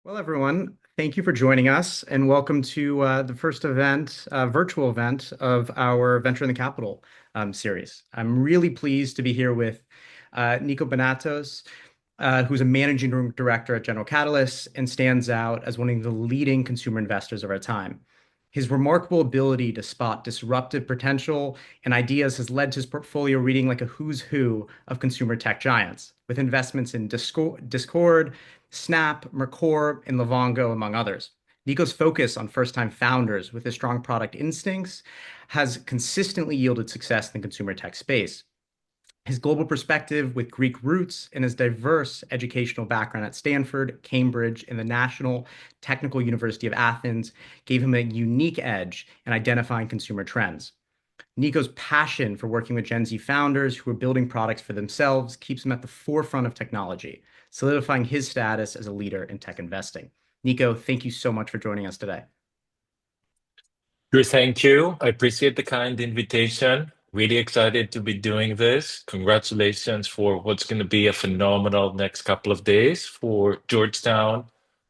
Well, everyone, thank you for joining us and welcome to the first event, virtual event of our Venture in the Capital series. I'm really pleased to be here with Niko Bonatsos, who's a managing director at General Catalyst and stands out as one of the leading consumer investors of our time. His remarkable ability to spot disruptive potential and ideas has led to his portfolio reading like a who's who of consumer tech giants, with investments in Discord, Snap, Mercor, and Livongo, among others. Niko's focus on first-time founders with his strong product instincts has consistently yielded success in the consumer tech space. His global perspective with Greek roots and his diverse educational background at Stanford, Cambridge, and the National Technical University of Athens gave him a unique edge in identifying consumer trends. Niko's passion for working with Gen Z founders who are building products for themselves keeps him at the forefront of technology, solidifying his status as a leader in tech investing. Niko, thank you so much for joining us today. Drew, thank you. I appreciate the kind invitation. Really excited to be doing this. Congratulations for what's going to be a phenomenal next couple of days for Georgetown,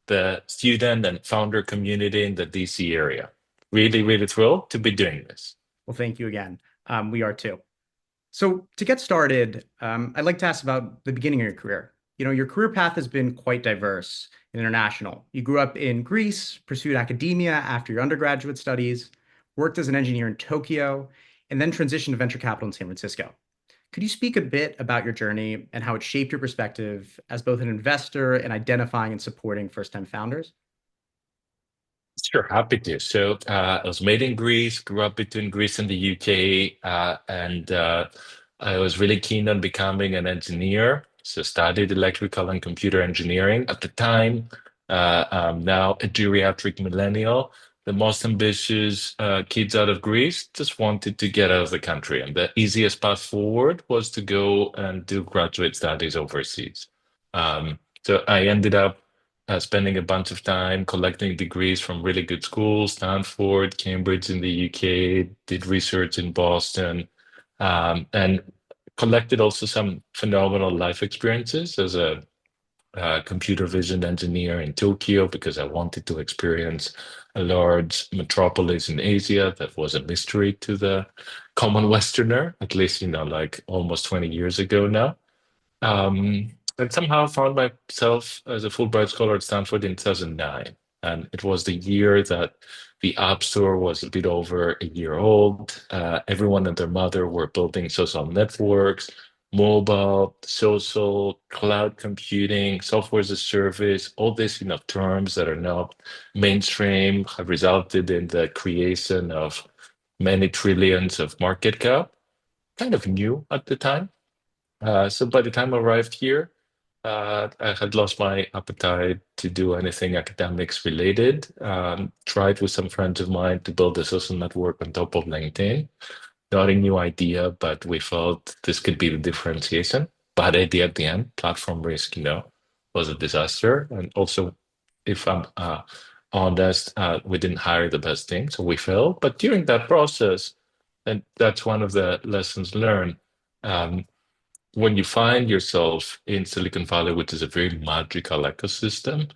the student and founder community in the DC area. Really, really thrilled to be doing this. Well, thank you again. We are too. So to get started, I'd like to ask about the beginning of your career. Your career path has been quite diverse and international. You grew up in Greece, pursued academia after your undergraduate studies, worked as an engineer in Tokyo, and then transitioned to venture capital in San Francisco. Could you speak a bit about your journey and how it shaped your perspective as both an investor and identifying and supporting first-time founders? Sure, happy to. I was made in Greece, grew up between Greece and the UK, and I was really keen on becoming an engineer. So studied electrical and computer engineering. At the time, I'm now a geriatric millennial, the most ambitious kids out of Greece, just wanted to get out of the country. And the easiest path forward was to go and do graduate studies overseas. So I ended up spending a bunch of time collecting degrees from really good schools, Stanford, Cambridge in the UK, did research in Boston, and collected also some phenomenal life experiences as a computer vision engineer in Tokyo because I wanted to experience a large metropolis in Asia that was a mystery to the common Westerner, at least, like almost 20 years ago now. And somehow found myself as a Fulbright scholar at Stanford in 2009. And it was the year that the App Store was a bit over a year old. Everyone and their mother were building social networks, mobile, social, cloud computing, software as a service, all these, terms that are now mainstream have resulted in the creation of many trillions of market cap. Kind of new at the time. So by the time I arrived here, I had lost my appetite to do anything academics related. Tried with some friends of mine to build a social network on top of LinkedIn. Not a new idea, but we felt this could be the differentiation. Bad idea at the end. Platform risk, was a disaster. And also, if I'm honest, we didn't hire the best team, so we failed. But during that process, and that's one of the lessons learned. Um, when you find yourself in Silicon Valley, which is a very magical ecosystem,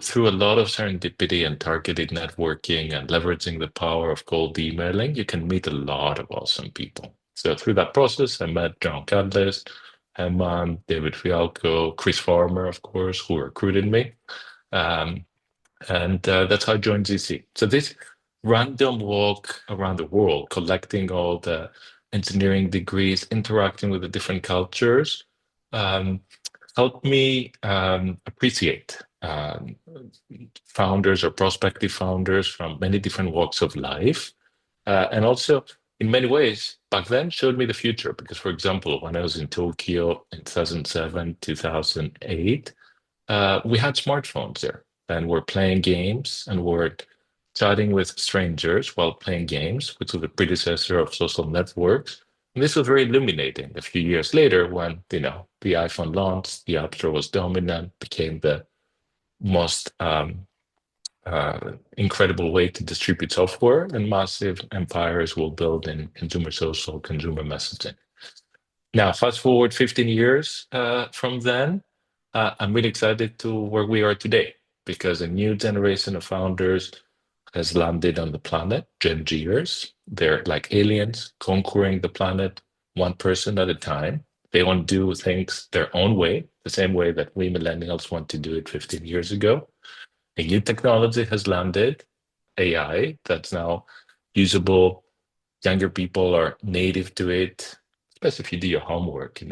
through a lot of serendipity and targeted networking and leveraging the power of cold emailing, you can meet a lot of awesome people. So through that process, I met John Cadles, Herman, David Fialco, Chris Farmer, of course, who recruited me. Um, and that's how I joined ZC. So this random walk around the world, collecting all the engineering degrees, interacting with the different cultures, um, helped me appreciate founders or prospective founders from many different walks of life. And also, in many ways, back then showed me the future. Because, for example, when I was in Tokyo in 2007, 2008, we had smartphones there and we're playing games and we're chatting with strangers while playing games, which was the predecessor of social networks. And this was very illuminating a few years later when, the iPhone launched, the App Store was dominant, became the most incredible way to distribute software, and massive empires will build in consumer social, consumer messaging. Now, fast forward 15 years from then, I'm really excited to where we are today. because a new generation of founders has landed on the planet, Gen Gers. They're like aliens conquering the planet one person at a time. They want to do things their own way, the same way that we millennials want to do it 15 years ago. A new technology has landed, AI, that's now usable. Younger people are native to it, especially if you do your homework,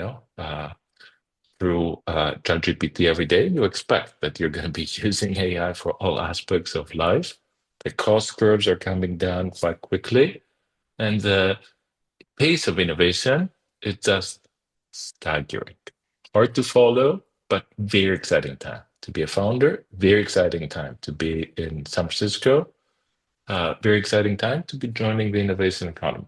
through ChatGPT every day. You expect that you're going to be using AI for all aspects of life. The cost curves are coming down quite quickly, and the pace of innovation is just staggering. Hard to follow, but very exciting time to be a founder. Very exciting time to be in San Francisco. Very exciting time to be joining the innovation economy.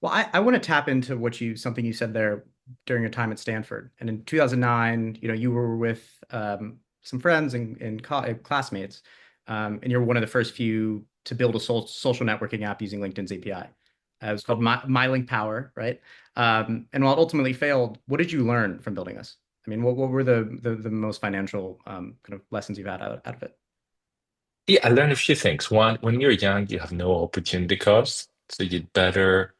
Well, I want to tap into something you said there during your time at Stanford. And in 2009, you were with some friends and classmates, and you're one of the first few to build a social networking app using LinkedIn's API. It was called MyLink Power, right? And while it ultimately failed, what did you learn from building this? I mean, what were the most financial kind of lessons you've had out of it? Yeah, I learned a few things. One, when you're young, you have no opportunity cost, so you'd better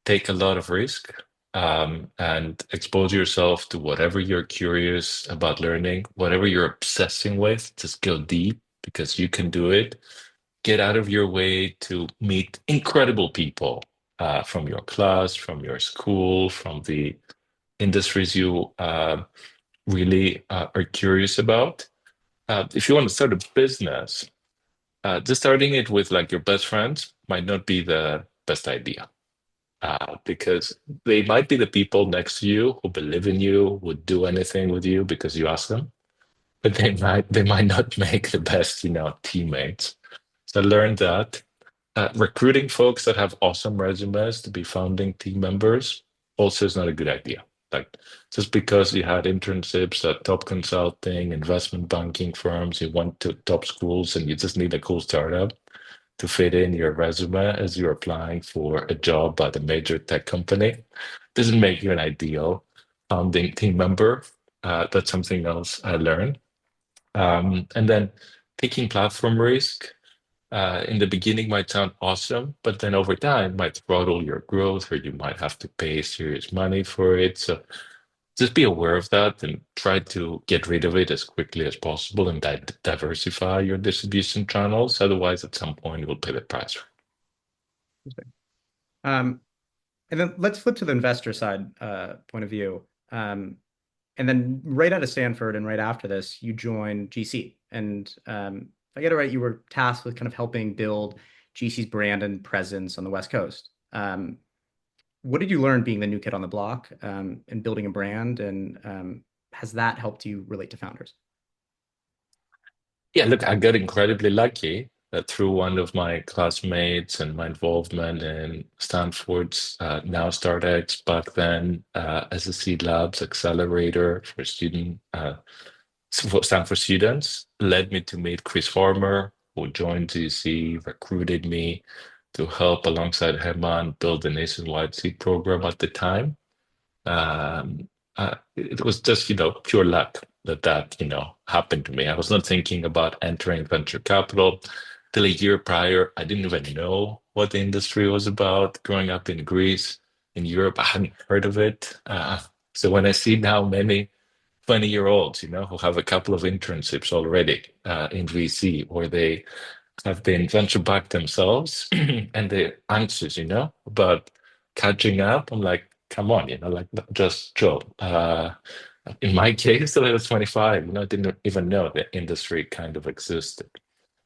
take a lot of risk and expose yourself to whatever you're curious about learning, whatever you're obsessing with. Just go deep because you can do it. Get out of your way to meet incredible people from your class, from your school, from the industries you really are curious about. If you want to start a business, just starting it with like your best friends might not be the best idea because they might be the people next to you who believe in you, would do anything with you because you ask them, but they might not make the best, teammates. So I learned that recruiting folks that have awesome resumes to be founding team members also is not a good idea. Like just because you had internships at top consulting, investment banking firms, you went to top schools and you just need a cool startup to fit in your resume as you're applying for a job at a major tech company doesn't make you an ideal founding team member. That's something else I learned. And then taking platform risk in the beginning might sound awesome, but then over time might throttle your growth or you might have to pay serious money for it. So just be aware of that and try to get rid of it as quickly as possible and diversify your distribution channels. Otherwise, at some point, you'll pay the price. Um, and then let's flip to the investor side point of view. And then right out of Stanford and right after this, you joined GC. And if I get it right, you were tasked with kind of helping build GC's brand and presence on the West Coast. What did you learn being the new kid on the block and building a brand? And has that helped you relate to founders? Yeah, look, I got incredibly lucky that through one of my classmates and my involvement in Stanford's now StartX back then as a Seed Labs accelerator for for Stanford students, led me to meet Chris Farmer, who joined GC, recruited me to help alongside Herman build the nationwide seed program at the time. Um, it was just, pure luck that happened to me. I was not thinking about entering venture capital till a year prior. I didn't even know what the industry was about. Growing up in Greece, in Europe, I hadn't heard of it. So when I see now many 20-year-olds, who have a couple of internships already in VC, or they have been venture backed themselves and they're anxious, about catching up. I'm like, come on, like just chill. In my case, till I was 25, I didn't even know the industry kind of existed.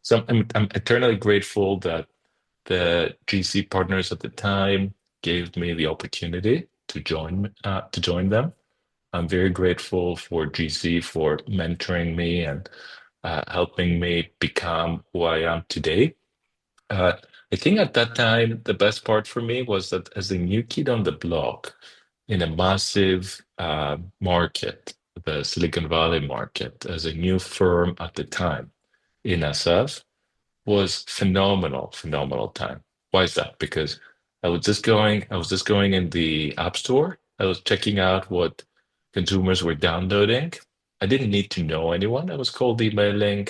So I'm eternally grateful that the GC partners at the time gave me the opportunity to join them. I'm very grateful for GC for mentoring me and helping me become who I am today. Uh, I think at that time, the best part for me was that as a new kid on the block in a massive market, the Silicon Valley market, as a new firm at the time in SF, was phenomenal, phenomenal time. Why is that? Because I was just going in the App Store. I was checking out what consumers were downloading, I didn't need to know anyone. I was cold emailing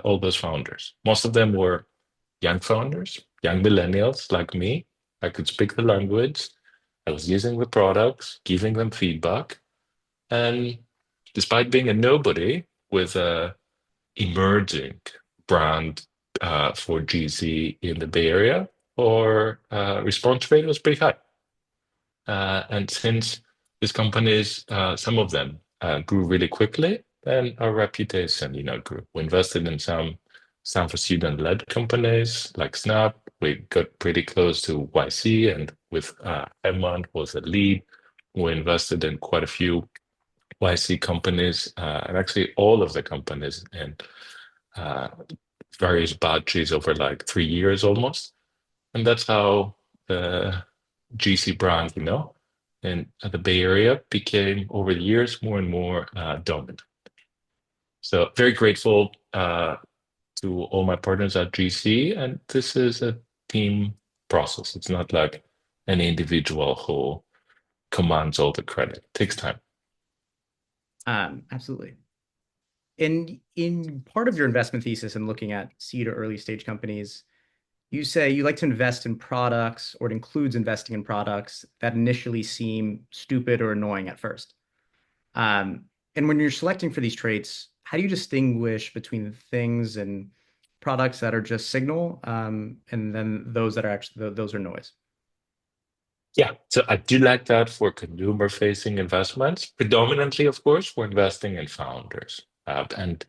all those founders. Most of them were young founders, young millennials like me. I could speak the language. I was using the products, giving them feedback. And despite being a nobody with a emerging brand for GC in the Bay Area, our response rate was pretty high. And since these companies, some of them grew really quickly, then our reputation, grew. We invested in some Stanford student-led companies like Snap. We got pretty close to YC, and with Edmond was a lead. We invested in quite a few YC companies, and actually all of the companies in uh, various batches over like 3 years almost. And that's how the GC brand, in the Bay Area became over the years more and more dominant. So very grateful to all my partners at GC, and this is a team process. It's not like any individual who commands all the credit. It takes time. Absolutely. In part of your investment thesis and looking at seed or early stage companies, you say you like to invest in products, or it includes investing in products that initially seem stupid or annoying at first. Um, and when you're selecting for these traits, how do you distinguish between things and products that are just signal, and then those that are actually those are noise? Yeah, so I do like that for consumer-facing investments. Predominantly, of course, we're investing in founders. And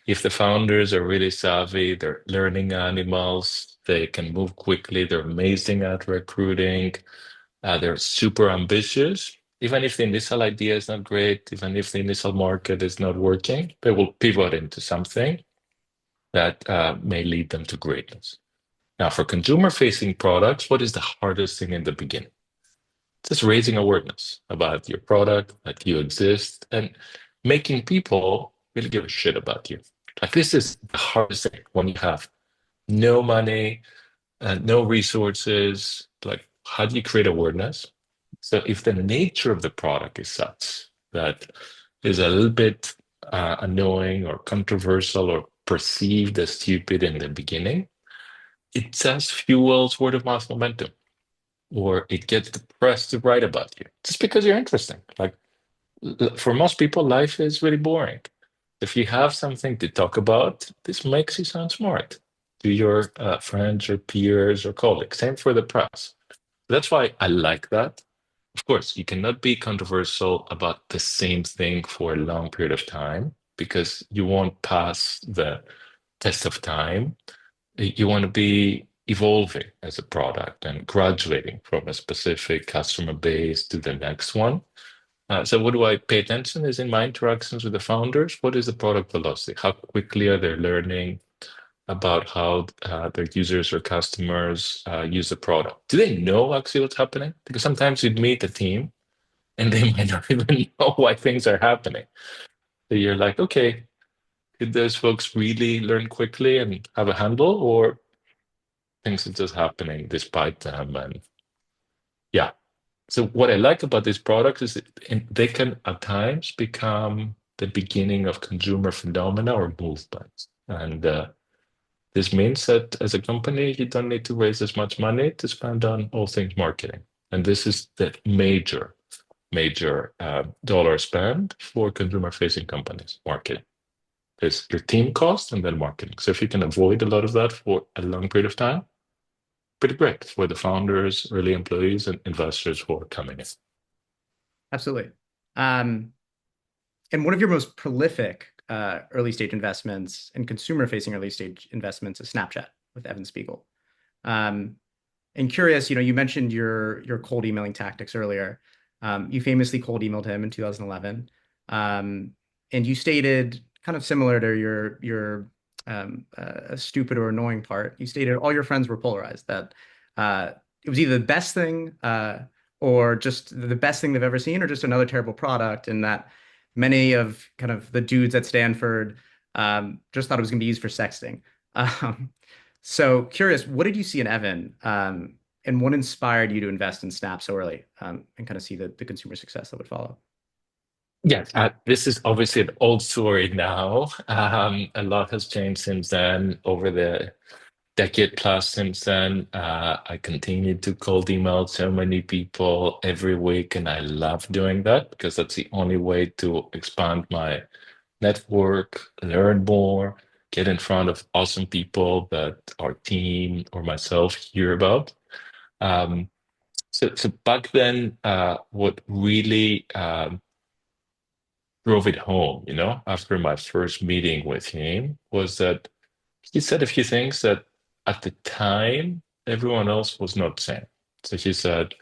if the founders are really savvy, they're learning animals, they can move quickly, they're amazing at recruiting, they're super ambitious. Even if the initial idea is not great, even if the initial market is not working, they will pivot into something that may lead them to greatness. Now, for consumer-facing products, what is the hardest thing in the beginning? Just raising awareness about your product, that you exist, and making people really give a shit about you. Like this is the hardest thing when you have no money, no resources. Like, how do you create awareness? So if the nature of the product is such that is a little bit annoying or controversial or perceived as stupid in the beginning, it just fuels word of mouth momentum, or it gets the press to write about you just because you're interesting. Like for most people, life is really boring. If you have something to talk about, this makes you sound smart to your friends or peers or colleagues. Same for the press. That's why I like that. Of course, you cannot be controversial about the same thing for a long period of time because you won't pass the test of time. You want to be evolving as a product and graduating from a specific customer base to the next one. So what do I pay attention is in my interactions with the founders, what is the product velocity? How quickly are they learning about how their users or customers use the product? Do they know actually what's happening? Because sometimes you'd meet a team and they might not even know why things are happening. So you're like, okay, did those folks really learn quickly and have a handle, or things are just happening despite them? And yeah. So what I like about these products is they can at times become the beginning of consumer phenomena or movements. And this means that as a company, you don't need to raise as much money to spend on all things marketing. And this is the major dollar spend for consumer-facing companies, marketing. There's your team cost and then marketing. So if you can avoid a lot of that for a long period of time, pretty great for the founders, early employees, and investors who are coming in. Absolutely. Um, and one of your most prolific early stage investments and consumer facing early stage investments is Snapchat with Evan Spiegel. Um, and curious, you mentioned your cold emailing tactics earlier. You famously cold emailed him in 2011, and you stated kind of similar to your stupid or annoying part. You stated all your friends were polarized, that it was either the best thing, or just the best thing they've ever seen, or just another terrible product, and that many of kind of the dudes at Stanford just thought it was going to be used for sexting. Um, so curious, what did you see in Evan, and what inspired you to invest in Snap so early, and kind of see the consumer success that would follow? Yeah, this is obviously an old story now. A lot has changed since then, over the decade plus since then. I continue to cold email so many people every week, and I love doing that because that's the only way to expand my network, learn more, get in front of awesome people that our team or myself hear about. Um, so back then, what really drove it home, after my first meeting with him was that he said a few things that at the time everyone else was not saying. So he said,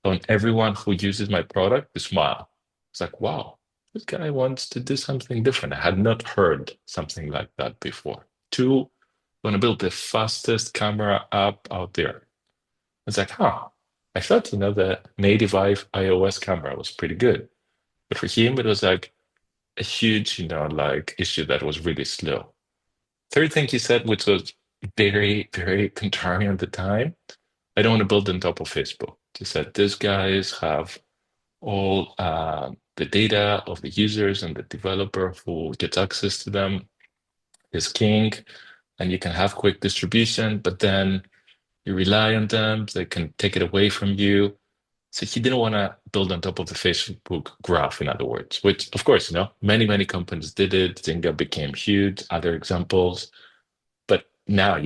I want everyone who uses my product to smile. It's like, wow, this guy wants to do something different. I had not heard something like that before. Two, I want to build the fastest camera app out there. It's like, huh, I thought, the native iOS camera was pretty good. But for him, it was like a huge, like issue that was really slow. Third thing he said, which was very, very contrarian at the time, I don't want to build on top of Facebook. He said, these guys have all the data of the users, and the developer who gets access to them is king, and you can have quick distribution, but then you rely on them, they can take it away from you. So he didn't want to build on top of the Facebook graph, in other words, which, of course, many, many companies did it. Zynga became huge, other examples. But now,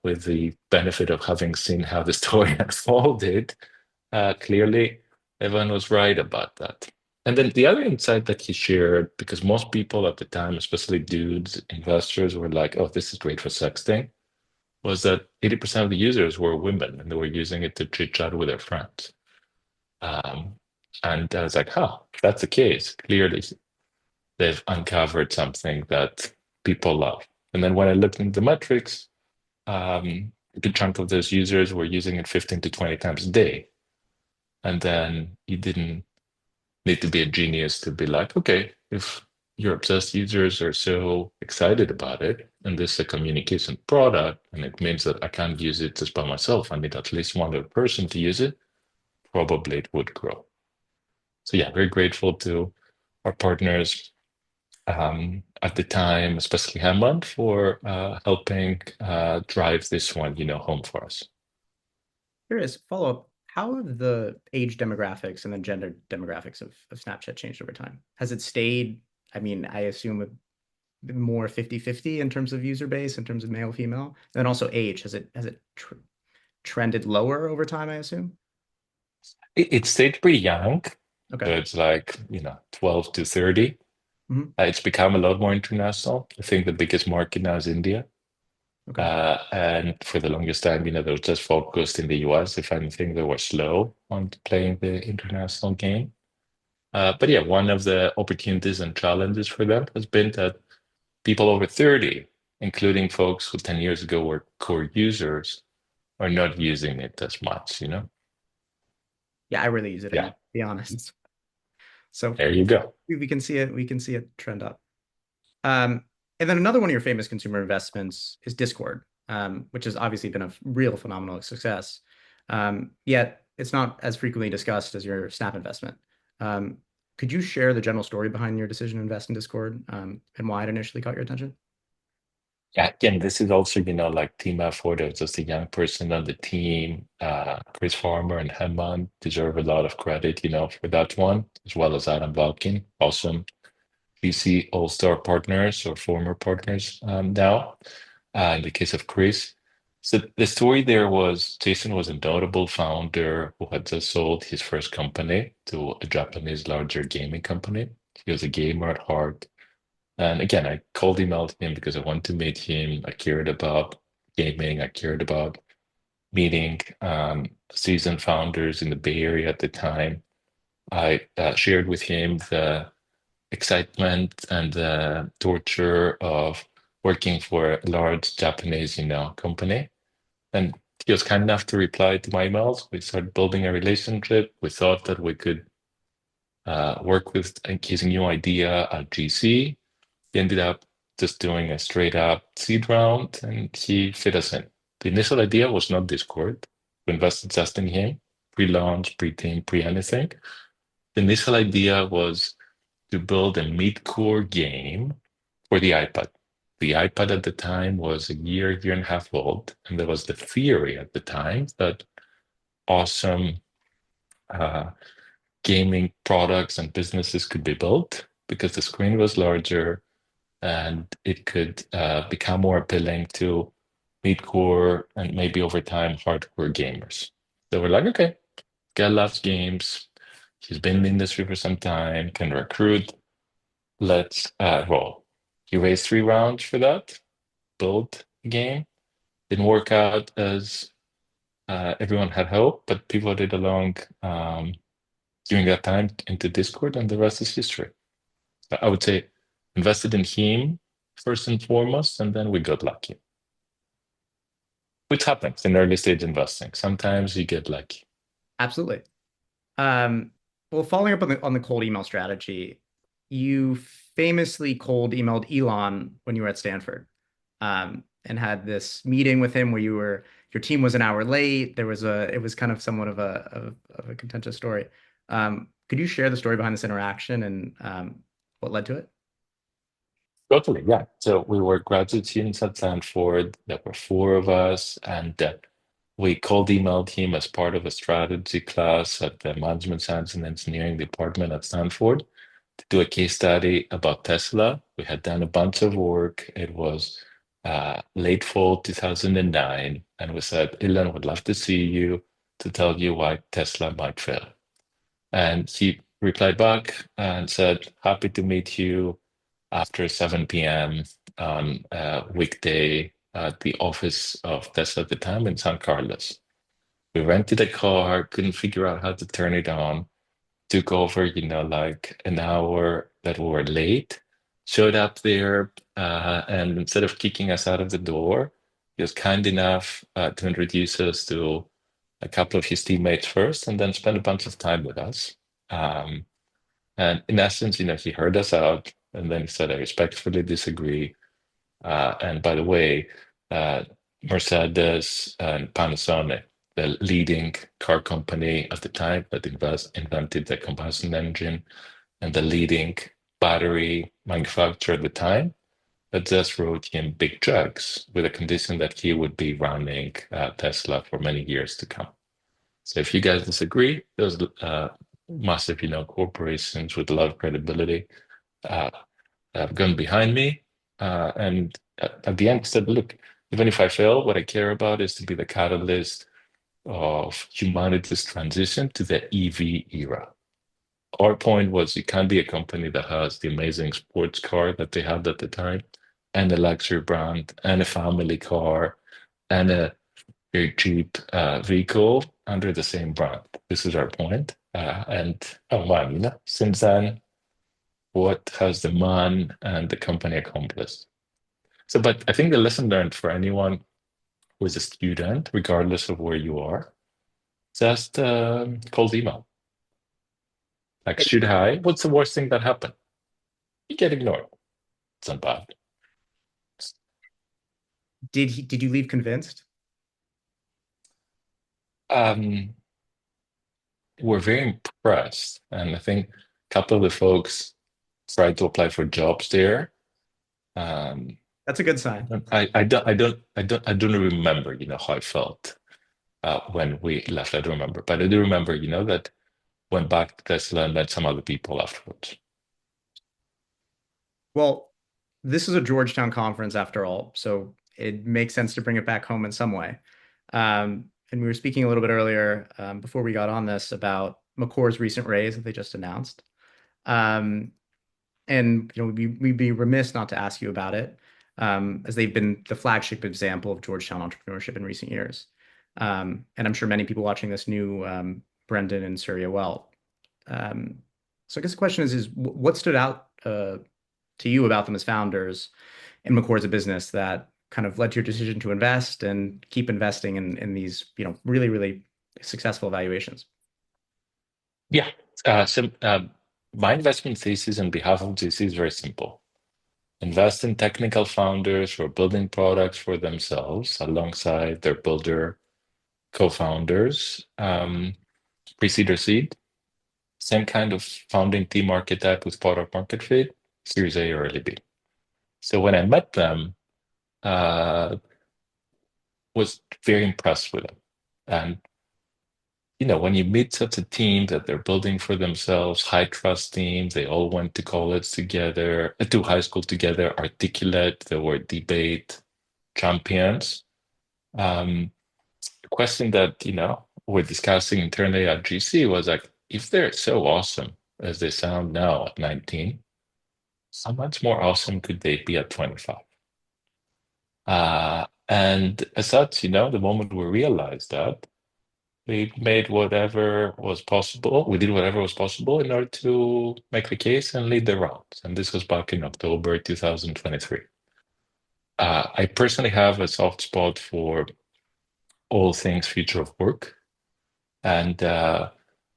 with the benefit of having seen how the story unfolded, clearly everyone was right about that. And then the other insight that he shared, because most people at the time, especially dudes, investors, were like, oh, this is great for sexting, was that 80% of the users were women and they were using it to chit chat with their friends. Um, and I was like, huh, if that's the case, clearly they've uncovered something that people love. And then when I looked into the metrics, a good chunk of those users were using it 15 to 20 times a day. And then you didn't need to be a genius to be like, okay, if your obsessed users are so excited about it, and this is a communication product, and it means that I can't use it just by myself, I need at least one other person to use it, probably it would grow. So yeah, very grateful to our partners at the time, especially Hammond, for helping drive this one, home for us. Curious, follow up. How have the age demographics and the gender demographics of Snapchat changed over time? Has it stayed, I mean, I assume more 50-50 in terms of user base, in terms of male, female, and then also age. Has it trended lower over time, I assume? It stayed pretty young. Okay. So it's like, 12 to 30. Hmm. It's become a lot more international. I think the biggest market now is India. Okay. And for the longest time, they were just focused in the US. If anything, they were slow on playing the international game. But yeah, one of the opportunities and challenges for them has been that people over 30, including folks who 10 years ago were core users, are not using it as much. Yeah, I really use it Yeah, anymore, to be honest. So there you go. we can see it. We can see it trend up. Um, and then another one of your famous consumer investments is Discord, which has obviously been a real phenomenal success. Yet it's not as frequently discussed as your Snap investment. Um, could you share the general story behind your decision to invest in Discord, and why it initially caught your attention? Yeah, again, this is also, like team effort of just a young person on the team. Chris Farmer and Hemant deserve a lot of credit, for that one, as well as Adam Valkin. Awesome VC All-Star partners or former partners now. In the case of Chris. So the story there was Jason was a notable founder who had just sold his first company to a Japanese larger gaming company. He was a gamer at heart. And again, I cold emailed him because I wanted to meet him. I cared about gaming. I cared about meeting seasoned founders in the Bay Area at the time. I shared with him the excitement and the torture of working for a large Japanese, company. And he was kind enough to reply to my emails. We started building a relationship. We thought that we could work with his new idea at GC. He ended up just doing a straight up seed round and he fit us in. The initial idea was not Discord. We invested just in him, pre launch, pre team, pre anything. The initial idea was to build a mid-core game for the iPad. The iPad at the time was a year and a half old, and there was the theory at the time that awesome uh, gaming products and businesses could be built because the screen was larger and it could become more appealing to mid-core and maybe over time hardcore gamers. So we're like, okay, guy loves games. He's been in the industry for some time, can recruit. Let's roll. He raised 3 rounds for that, built a game. Didn't work out as everyone had hoped, but pivoted along during that time into Discord, and the rest is history. I would say invested in him first and foremost, and then we got lucky. Which happens in early stage investing. Sometimes you get lucky. Absolutely. Um, well, following up on the cold email strategy, you famously cold emailed Elon when you were at Stanford, and had this meeting with him where your team was an hour late. It was kind of somewhat of a contentious story. Could you share the story behind this interaction and what led to it? Totally, yeah. So we were graduate students at Stanford. There were 4 of us, and we cold emailed him as part of a strategy class at the Management Science and Engineering department at Stanford to do a case study about Tesla. We had done a bunch of work. It was late fall 2009, and we said, Elon would love to see you to tell you why Tesla might fail. And he replied back and said, happy to meet you after 7 p.m. on a weekday at the office of Tesla at the time in San Carlos. We rented a car, couldn't figure out how to turn it on, took over, like an hour that we were late, showed up there, and instead of kicking us out of the door, he was kind enough to introduce us to a couple of his teammates first and then spend a bunch of time with us. Um, and in essence, he heard us out and then he said, I respectfully disagree. And by the way, uh, Mercedes and Panasonic, the leading car company at the time that invented the combustion engine and the leading battery manufacturer at the time, that just wrote him big checks with a condition that he would be running Tesla for many years to come. So if you guys disagree, those massive, corporations with a lot of credibility uh, have gone behind me. And at the end said, look, even if I fail, what I care about is to be the catalyst of humanity's transition to the EV era. Our point was you can't be a company that has the amazing sports car that they had at the time, and a luxury brand, and a family car, and a very cheap vehicle under the same brand. This is our point. And oh man, since then, what has the man and the company accomplished? So, but I think the lesson learned for anyone who is a student, regardless of where you are, just cold email. Like, shoot hi. What's the worst thing that happened? You get ignored. It's not bad. Did you leave convinced? Um, we're very impressed, and I think a couple of the folks tried to apply for jobs there. Um, That's a good sign. I don't remember, how I felt when we left. I don't remember, but I do remember, that went back to Tesla and met some other people afterwards. Well, this is a Georgetown conference after all, so it makes sense to bring it back home in some way. And we were speaking a little bit earlier, before we got on this, about McCore's recent raise that they just announced. Um, and we'd be remiss not to ask you about it, as they've been the flagship example of Georgetown entrepreneurship in recent years. And I'm sure many people watching this knew Brendan and Surya well. So I guess the question is what stood out to you about them as founders and McCour as a business that kind of led to your decision to invest and keep investing in these, really, really successful valuations? Yeah. So my investment thesis on behalf of GC is very simple. Invest in technical founders who are building products for themselves alongside their builder co-founders, pre-seed or seed. Same kind of founding team archetype with product market fit, Series A or early B. So when I met them, uh, was very impressed with them. And when you meet such a team that they're building for themselves, high trust teams, they all went to college together, to high school together, articulate, they were debate champions. Um, the question that, we're discussing internally at GC was like, if they're so awesome as they sound now at 19, how much more awesome could they be at 25? And as such, the moment we realized that, we made whatever was possible. We did whatever was possible in order to make the case and lead the rounds. And this was back in October 2023. I personally have a soft spot for all things future of work. And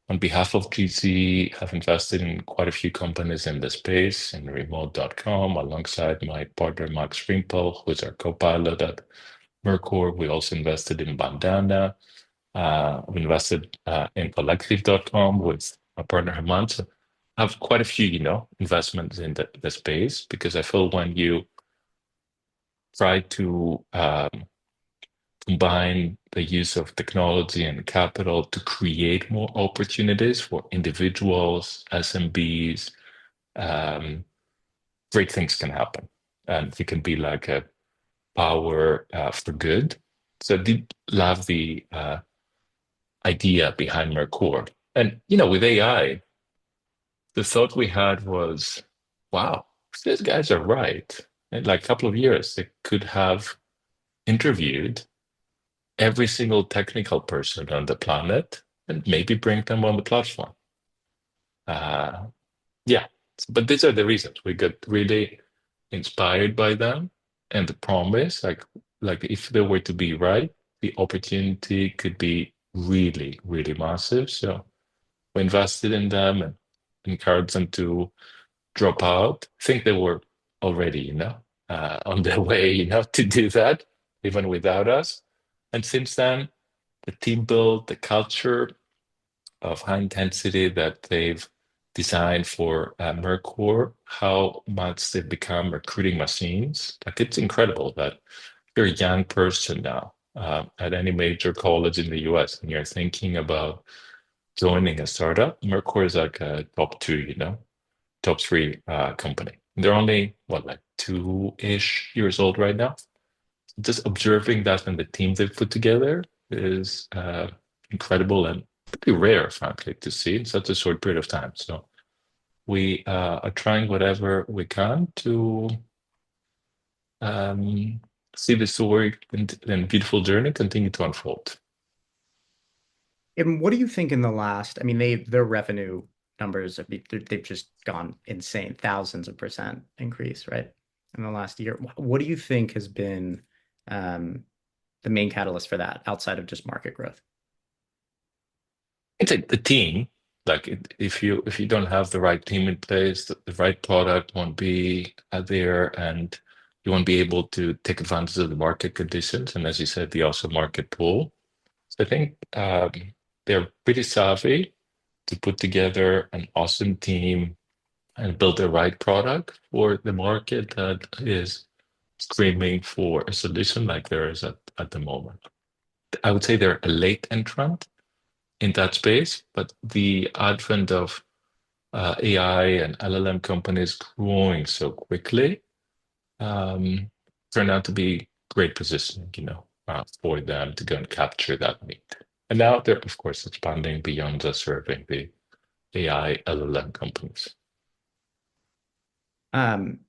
on behalf of GC, I've invested in quite a few companies in the space, in remote.com, alongside my partner, Max Rimpel, who's our co-pilot at Mercor. We also invested in Bandana. We invested in collective.com with my partner Herman. So I have quite a few, investments in the space because I feel when you try to combine the use of technology and capital to create more opportunities for individuals, SMBs, um, great things can happen. And it can be like a power for good. So I did love the idea behind Mercor. And, with AI, the thought we had was, wow, if these guys are right, in like a couple of years, they could have interviewed every single technical person on the planet and maybe bring them on the platform. Uh, yeah, but these are the reasons we got really inspired by them and the promise. Like if they were to be right, the opportunity could be really, really massive. So we invested in them and encouraged them to drop out. I think they were already, on their way, to do that, even without us. And since then, the team built the culture of high intensity that they've designed for Mercor, how much they've become recruiting machines. Like it's incredible that you're a young person now at any major college in the US and you're thinking about joining a startup. Mercor is like a top two, top three company. They're only like 2-ish years old right now. Just observing that and the team they've put together is incredible and pretty rare, frankly, to see in such a short period of time. So we are trying whatever we can to see the story and beautiful journey continue to unfold. And what do you think in the last, I mean, their revenue numbers, they've just gone insane, thousands of percent increase, right? In the last year. What do you think has been um, the main catalyst for that outside of just market growth? It's like the team. Like if you don't have the right team in place, the right product won't be there, and you won't be able to take advantage of the market conditions. And as you said, the also market pool. So I think they're pretty savvy to put together an awesome team and build the right product for the market that is screaming for a solution like there is at the moment. I would say they're a late entrant in that space, but the advent of AI and LLM companies growing so quickly turned out to be great positioning, for them to go and capture that need. And now they're, of course, expanding beyond just serving the AI LLM companies. Um,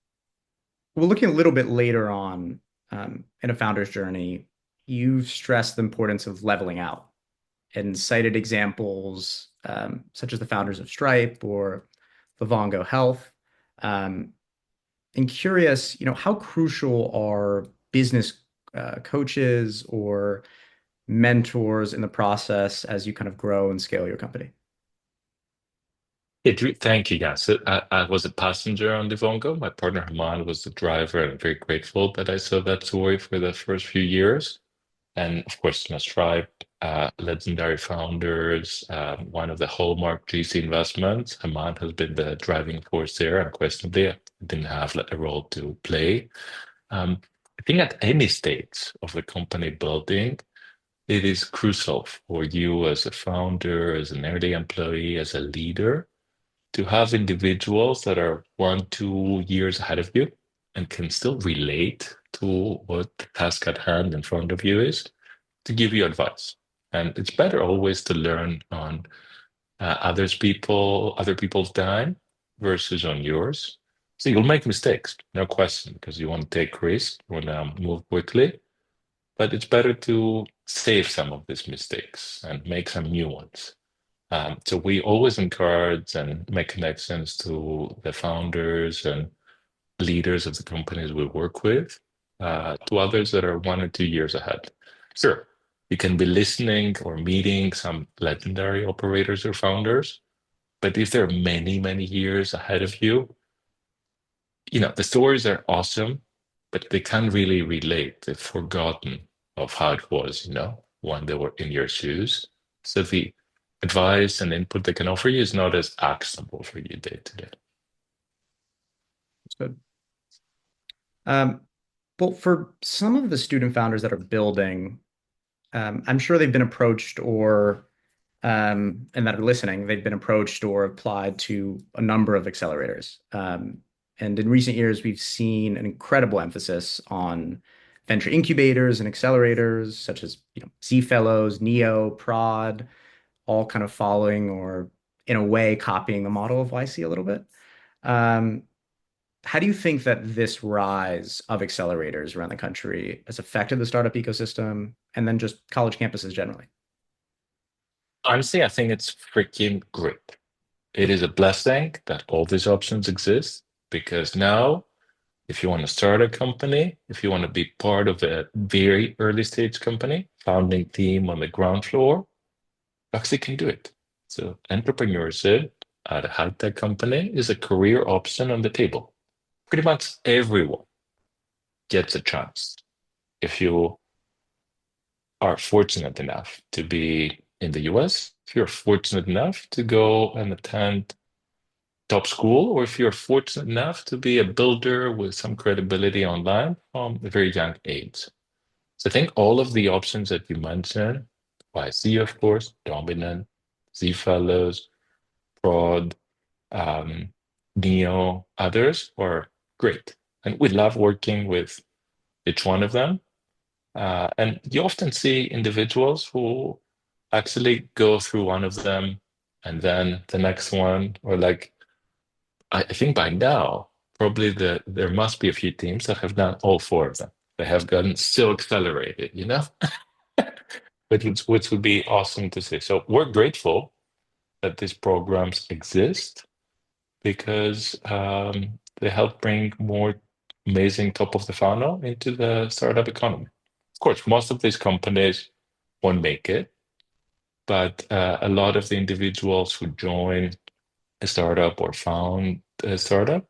Well, looking a little bit later on in a founder's journey, you've stressed the importance of leveling out and cited examples such as the founders of Stripe or Livongo Health. Um, and curious, how crucial are business coaches or mentors in the process as you kind of grow and scale your company? Thank you. Yes, I was a passenger on the Vongo. My partner Haman was the driver, and I'm very grateful that I saw that story for the first few years. And of course, Stripe. legendary founders, one of the hallmark GC investments. Aman has been the driving force there, unquestionably. I didn't have like, a role to play. I think at any stage of the company building, it is crucial for you as a founder, as an early employee, as a leader, to have individuals that are 1, 2 years ahead of you and can still relate to what the task at hand in front of you is to give you advice. And it's better always to learn on other people's time versus on yours. So you'll make mistakes, no question, because you want to take risks, you want to move quickly, but it's better to save some of these mistakes and make some new ones. So we always encourage and make connections to the founders and leaders of the companies we work with, to others that are 1 or 2 years ahead. Sure, you can be listening or meeting some legendary operators or founders, but if they're many, many years ahead of you, the stories are awesome, but they can't really relate. They've forgotten of how it was, when they were in your shoes. So the advice and input they can offer you is not as actionable for you day to day. That's good. Well, for some of the student founders that are building, I'm sure they've been approached and that are listening, they've been approached or applied to a number of accelerators. And in recent years, we've seen an incredible emphasis on venture incubators and accelerators, such as Z Fellows, Neo, Prod, all kind of following or in a way copying the model of YC a little bit. Um, how do you think that this rise of accelerators around the country has affected the startup ecosystem and then just college campuses generally? Honestly, I think it's freaking great. It is a blessing that all these options exist because now, if you want to start a company, if you want to be part of a very early stage company, founding team on the ground floor, you actually can do it. So entrepreneurship at a high-tech company is a career option on the table. Pretty much everyone gets a chance. If you are fortunate enough to be in the US, if you're fortunate enough to go and attend top school, or if you're fortunate enough to be a builder with some credibility online from a very young age. So I think all of the options that you mentioned, YC, of course, Dominant, Z Fellows, Prod, um, Neo, others are great. And we love working with each one of them. And you often see individuals who actually go through one of them and then the next one, or like, I think by now, probably there must be a few teams that have done all four of them. They have gotten so accelerated, which would be awesome to see. So we're grateful that these programs exist because they help bring more amazing top of the funnel into the startup economy. Of course, most of these companies won't make it, but a lot of the individuals who join a startup or found a startup,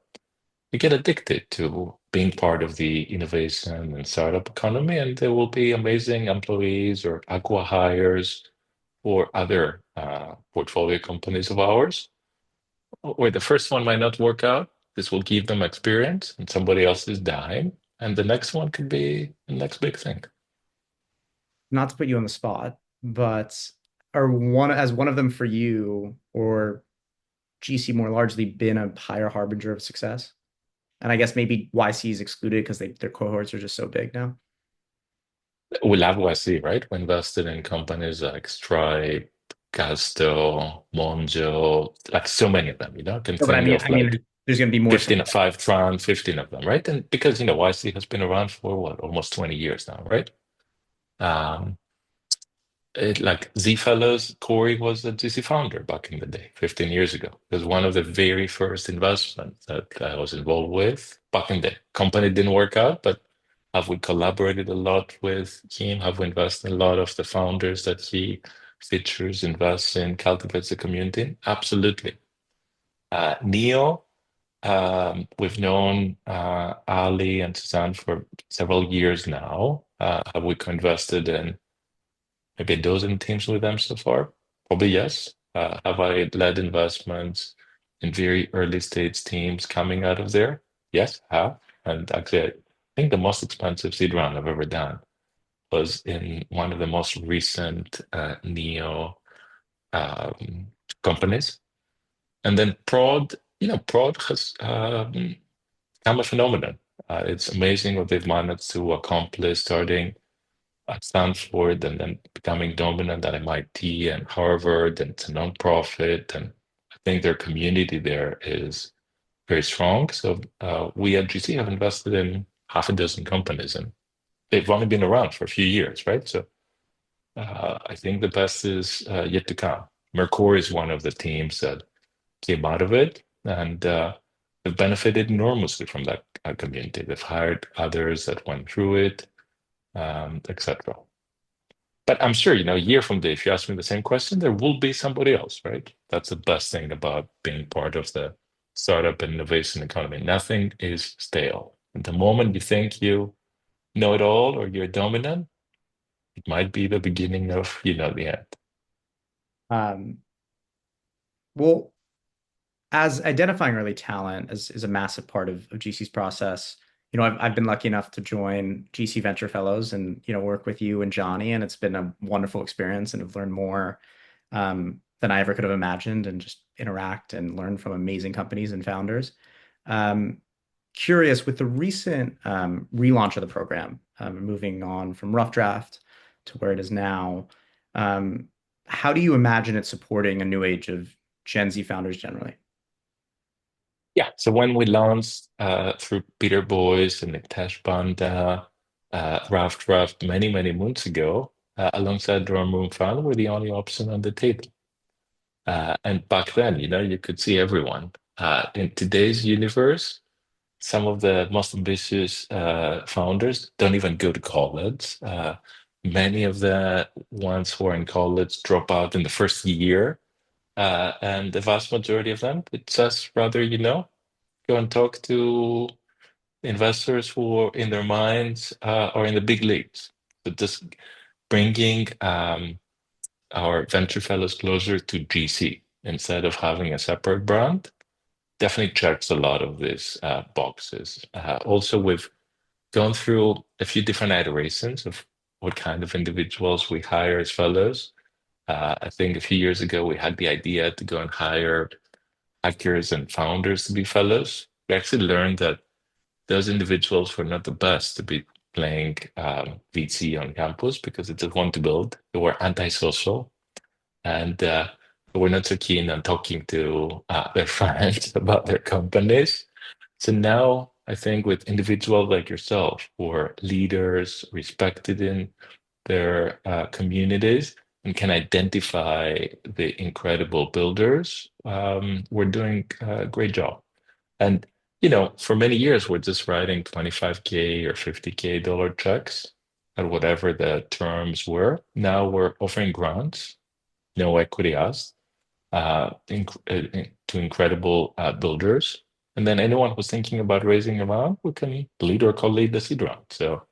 they get addicted to being part of the innovation and startup economy, and there will be amazing employees or aqua hires or other portfolio companies of ours where the first one might not work out. This will give them experience and somebody else is dying, and the next one could be the next big thing. Not to put you on the spot, but has one of them for you or GC more largely been a higher harbinger of success? And I guess maybe YC is excluded because their cohorts are just so big now. We love YC, right? We invested in companies like Stripe, Casto, Monjo, like so many of them, can No, but I think mean, of like there's going to be more 15 success. of 5 Tron, 15 of them, right? And because, YC has been around for what, almost 20 years now, right? Um, like Z Fellows, Corey was a GC founder back in the day, 15 years ago. It was one of the very first investments that I was involved with back in the day. Company didn't work out, but have we collaborated a lot with him? Have we invested in a lot of the founders that he features, invests in, cultivates the community? Absolutely. Neo, we've known Ali and Suzanne for several years now. Have we co-invested in maybe a dozen teams with them so far? Probably yes. Have I led investments in very early stage teams coming out of there? Yes, I have. And actually, I think the most expensive seed round I've ever done was in one of the most recent neo um, companies. And then Prod has become a phenomenon. It's amazing what they've managed to accomplish starting at Stanford and then becoming dominant at MIT and Harvard, and it's a nonprofit. And I think their community there is very strong. So we at GC have invested in half a dozen companies, and they've only been around for a few years, right? So I think the best is yet to come. Mercor is one of the teams that came out of it, and have benefited enormously from that community. They've hired others that went through it, etc. But I'm sure, a year from today, if you ask me the same question, there will be somebody else, right? That's the best thing about being part of the startup and innovation economy. Nothing is stale. At the moment you think you know it all or you're dominant, it might be the beginning of, the end. Um, well, as identifying early talent is a massive part of GC's process. I've been lucky enough to join GC Venture Fellows and, work with you and Johnny, and it's been a wonderful experience and I've learned more than I ever could have imagined and just interact and learn from amazing companies and founders. Um, Curious with the recent relaunch of the program, moving on from rough draft to where it is now. Um, how do you imagine it supporting a new age of Gen Z founders generally? Yeah. So when we launched through Peter Boyce and Nitesh Banda, Ralph Draft many, many months ago, alongside Drum Room Fund, were the only option on the table. And back then, you could see everyone. In today's universe, some of the most ambitious founders don't even go to college. Many of the ones who are in college drop out in the first year. And the vast majority of them, it's just rather, go and talk to investors who are in their minds are in the big leagues. So just bringing our venture fellows closer to GC instead of having a separate brand definitely checks a lot of these boxes. Also, we've gone through a few different iterations of what kind of individuals we hire as fellows. I think a few years ago, we had the idea to go and hire hackers and founders to be fellows. We actually learned that those individuals were not the best to be playing VC on campus because they just want to build. They were antisocial and were not so keen on talking to their friends about their companies. So now I think with individuals like yourself who are leaders, respected in their communities, and can identify the incredible builders, we're doing a great job. And, for many years, we're just writing 25K or $50K checks at whatever the terms were. Now we're offering grants, no equity asked, to incredible builders. And then anyone who's thinking about raising a round, we can lead or co-lead the seed round. So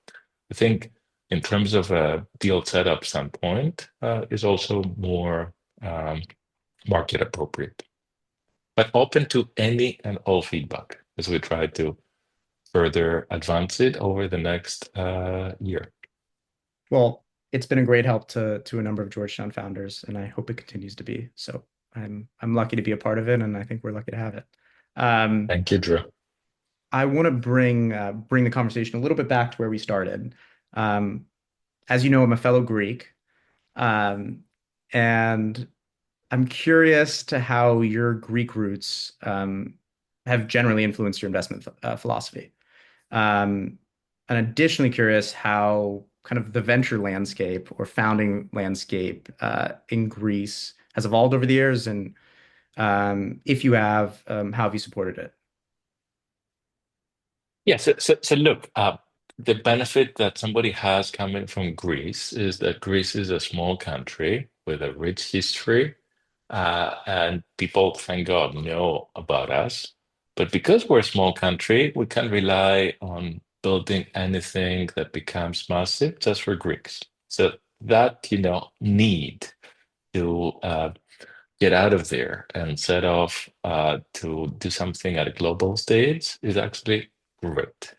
I think in terms of a deal setup standpoint, is also more market appropriate, but open to any and all feedback as we try to further advance it over the next year. Well, it's been a great help to a number of Georgetown founders, and I hope it continues to be. So I'm lucky to be a part of it, and I think we're lucky to have it. Um, Thank you, Drew. I want to bring the conversation a little bit back to where we started. Um, as you know, I'm a fellow Greek, um, and I'm curious to how your Greek roots have generally influenced your investment philosophy. Um, and additionally curious how kind of the venture landscape or founding landscape in Greece has evolved over the years, and if you have, how have you supported it? Yeah, so look, the benefit that somebody has coming from Greece is that Greece is a small country with a rich history, and people, thank God, know about us. But because we're a small country, we can rely on building anything that becomes massive just for Greeks. So that, need to get out of there and set off to do something at a global stage is actually great.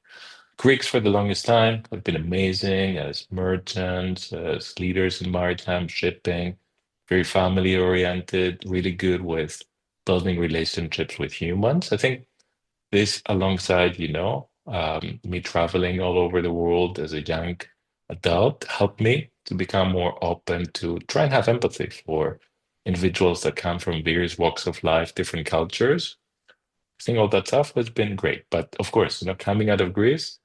Greeks for the longest time have been amazing as merchants, as leaders in maritime shipping, very family oriented, really good with building relationships with humans. I think this, alongside, me traveling all over the world as a young adult, helped me to become more open to try and have empathy for individuals that come from various walks of life, different cultures. I think all that stuff has been great. But of course, coming out of Greece,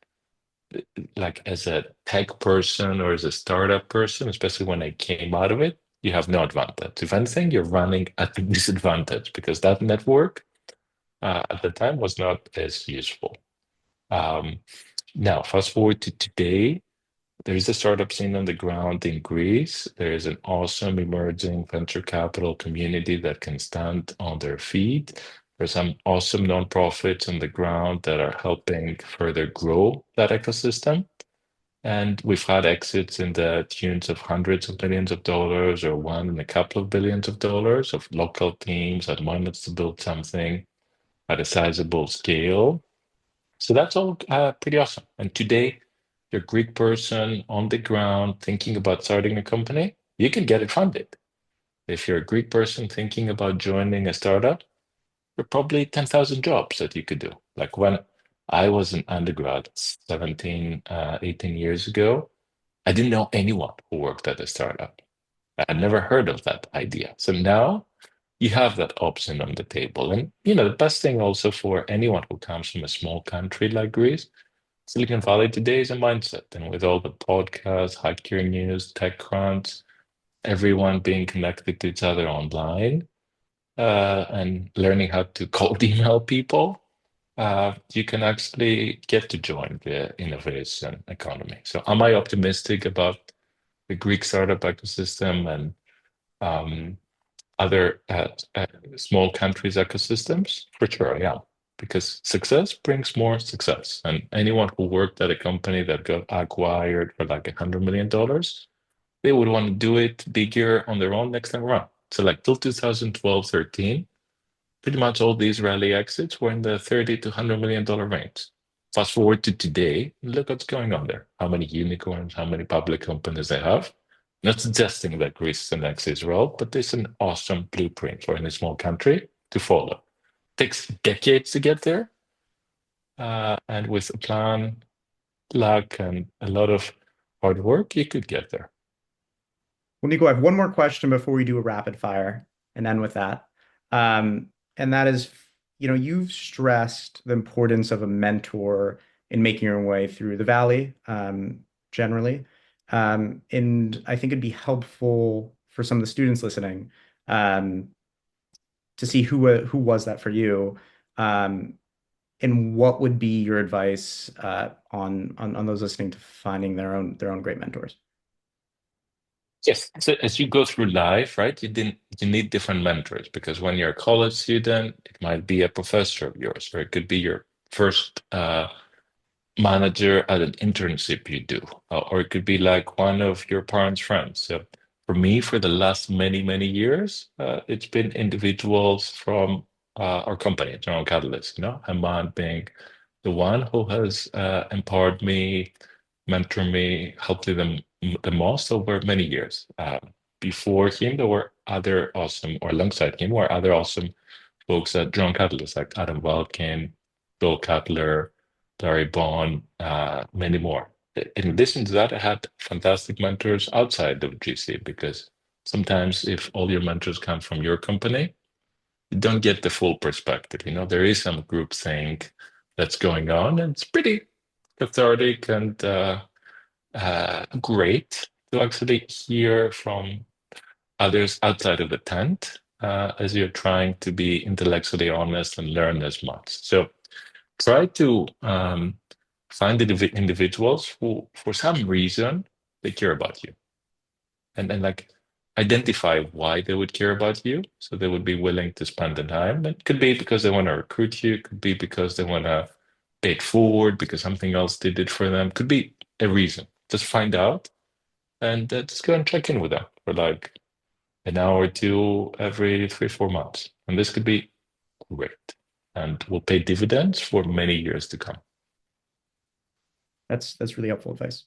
like as a tech person or as a startup person, especially when I came out of it, you have no advantage. If anything, you're running at a disadvantage because that network at the time was not as useful. Um, Now, fast forward to today, there is a startup scene on the ground in Greece. There is an awesome emerging venture capital community that can stand on their feet. There's some awesome nonprofits on the ground that are helping further grow that ecosystem. And we've had exits in the tunes of hundreds of millions of dollars or one in a couple of billions of dollars of local teams that wanted to build something at a sizable scale. So that's all pretty awesome. And today, you're a Greek person on the ground thinking about starting a company, you can get it funded. If you're a Greek person thinking about joining a startup, there are probably 10,000 jobs that you could do. Like when I was an undergrad 17, 18 years ago, I didn't know anyone who worked at a startup. I had never heard of that idea. So now you have that option on the table. And, the best thing also for anyone who comes from a small country like Greece, Silicon Valley today is a mindset. And with all the podcasts, hacker news, tech crunch, everyone being connected to each other online, and learning how to cold email people, you can actually get to join the innovation economy. So am I optimistic about the Greek startup ecosystem and um, other small countries' ecosystems? For sure, yeah. Because success brings more success. And anyone who worked at a company that got acquired for like $100 million, they would want to do it bigger on their own next time around. So like till 2012, 13, pretty much all the Israeli exits were in the 30 to $100 million range. Fast forward to today, look what's going on there. How many unicorns, how many public companies they have. Not suggesting that Greece is the next Israel, but there's an awesome blueprint for any small country to follow. Takes decades to get there, and with a plan, luck, and a lot of hard work, you could get there. Well, Nico, I have one more question before we do a rapid fire and end with that. And that is, you've stressed the importance of a mentor in making your way through the valley, generally. And I think it'd be helpful for some of the students listening, um, to see who was that for you, um, and what would be your advice on those listening to finding their own great mentors. Yes. So as you go through life, right, you need different mentors because when you're a college student, it might be a professor of yours, or it could be your first manager at an internship you do, or it could be like one of your parents' friends. So for me, for the last many, many years, it's been individuals from our company, General Catalyst, Hamad being the one who has empowered me, mentored me, helped me the most over many years. Before him, there were other awesome, or alongside him, were other awesome folks at Drone Catalyst, like Adam Welkin, Bill Cutler, Larry Bond, many more. In addition to that, I had fantastic mentors outside of GC because sometimes if all your mentors come from your company, you don't get the full perspective. There is some groupthink that's going on, and it's pretty cathartic and great to actually hear from others outside of the tent as you're trying to be intellectually honest and learn as much. So try to find individuals who, for some reason, they care about you, and then like identify why they would care about you, so they would be willing to spend the time. It could be because they want to recruit you, it could be because they want to pay it forward because something else they did for them. Could be a reason. Just find out and just go and check in with them for like an hour or two every 3, 4 months. And this could be great and will pay dividends for many years to come. That's really helpful advice.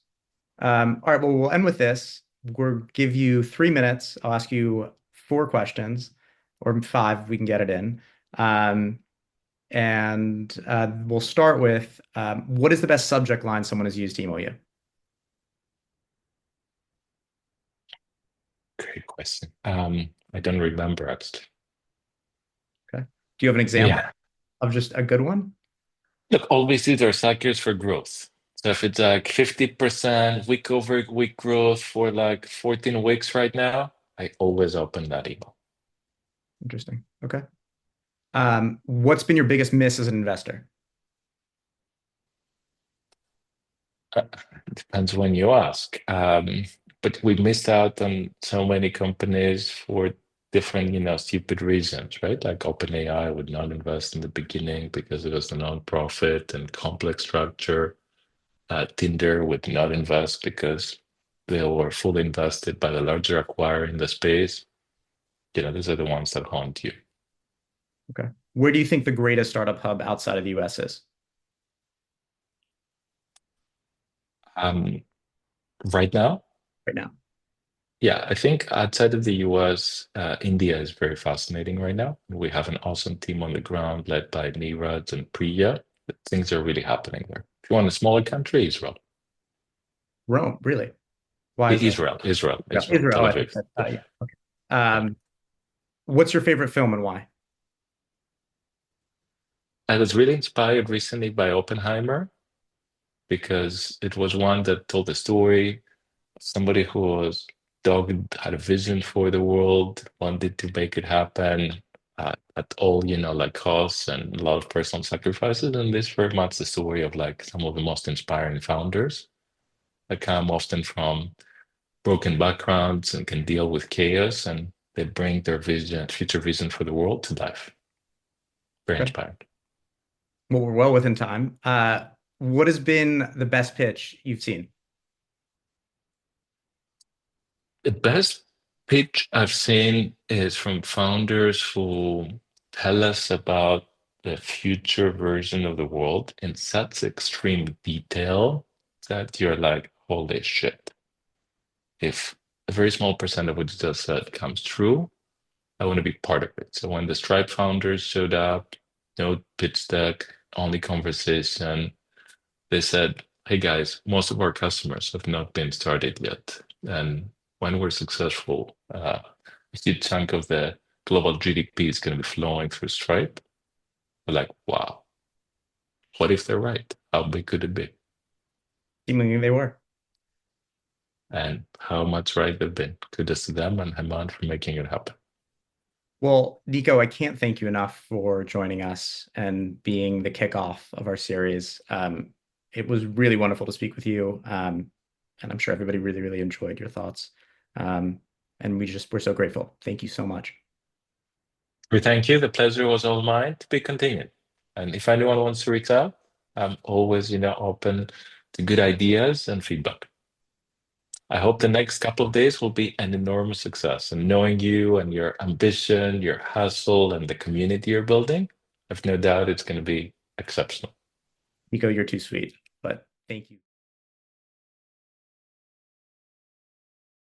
All right, well, we'll end with this. We'll give you 3 minutes. I'll ask you 4 questions, or five if we can get it in. Um, and we'll start with what is the best subject line someone has used to email you? Great question. I don't remember actually. Okay. Do you have an example Yeah. of just a good one? Look, always these are cycles for growth. So if it's like 50% week over week growth for like 14 weeks right now, I always open that email. Interesting. Okay. What's been your biggest miss as an investor Uh, Depends when you ask. But we missed out on so many companies for different, stupid reasons, right? Like OpenAI would not invest in the beginning because it was a non-profit and complex structure. Tinder would not invest because they were fully invested by the larger acquirer in the space. Those are the ones that haunt you. Okay. Where do you think the greatest startup hub outside of the US is Um, right now, right now? yeah, I think outside of the US, India is very fascinating right now. We have an awesome team on the ground led by Neeraj and Priya. Things are really happening there. If you want a smaller country, Israel. Rome, really? Why is that? Israel, Israel. Tel Oh, I think Aviv. that. Yeah, Yeah. Okay. yeah. What's your favorite film and why? I was really inspired recently by Oppenheimer because it was one that told a story of somebody who was dogged, had a vision for the world, wanted to make it happen at all, like costs and a lot of personal sacrifices. And this very much the story of like some of the most inspiring founders that come often from broken backgrounds and can deal with chaos, and they bring their vision, future vision for the world to life. Very Okay. inspiring. Well, we're well within time. What has been the best pitch you've seen? The best pitch I've seen is from founders who tell us about the future version of the world in such extreme detail that you're like, holy shit. If a very small percent of what you just said comes true, I want to be part of it. So when the Stripe founders showed up, no pitch deck, only conversation, they said, hey guys, most of our customers have not been started yet. And when we're successful, a huge chunk of the global GDP is going to be flowing through Stripe. We're like, wow, what if they're right? How big could it be? Seemingly they were. And how much right they've been. Kudos to them and Haman for making it happen. Well, Niko, I can't thank you enough for joining us and being the kickoff of our series. It was really wonderful to speak with you. And I'm sure everybody really, really enjoyed your thoughts. Um, and we're so grateful. Thank you so much. We thank you. The pleasure was all mine. To be continued. And if anyone wants to reach out, I'm always, open to good ideas and feedback. I hope the next couple of days will be an enormous success. And knowing you and your ambition, your hustle, and the community you're building, I've no doubt it's going to be exceptional. Niko, you're too sweet, but thank you.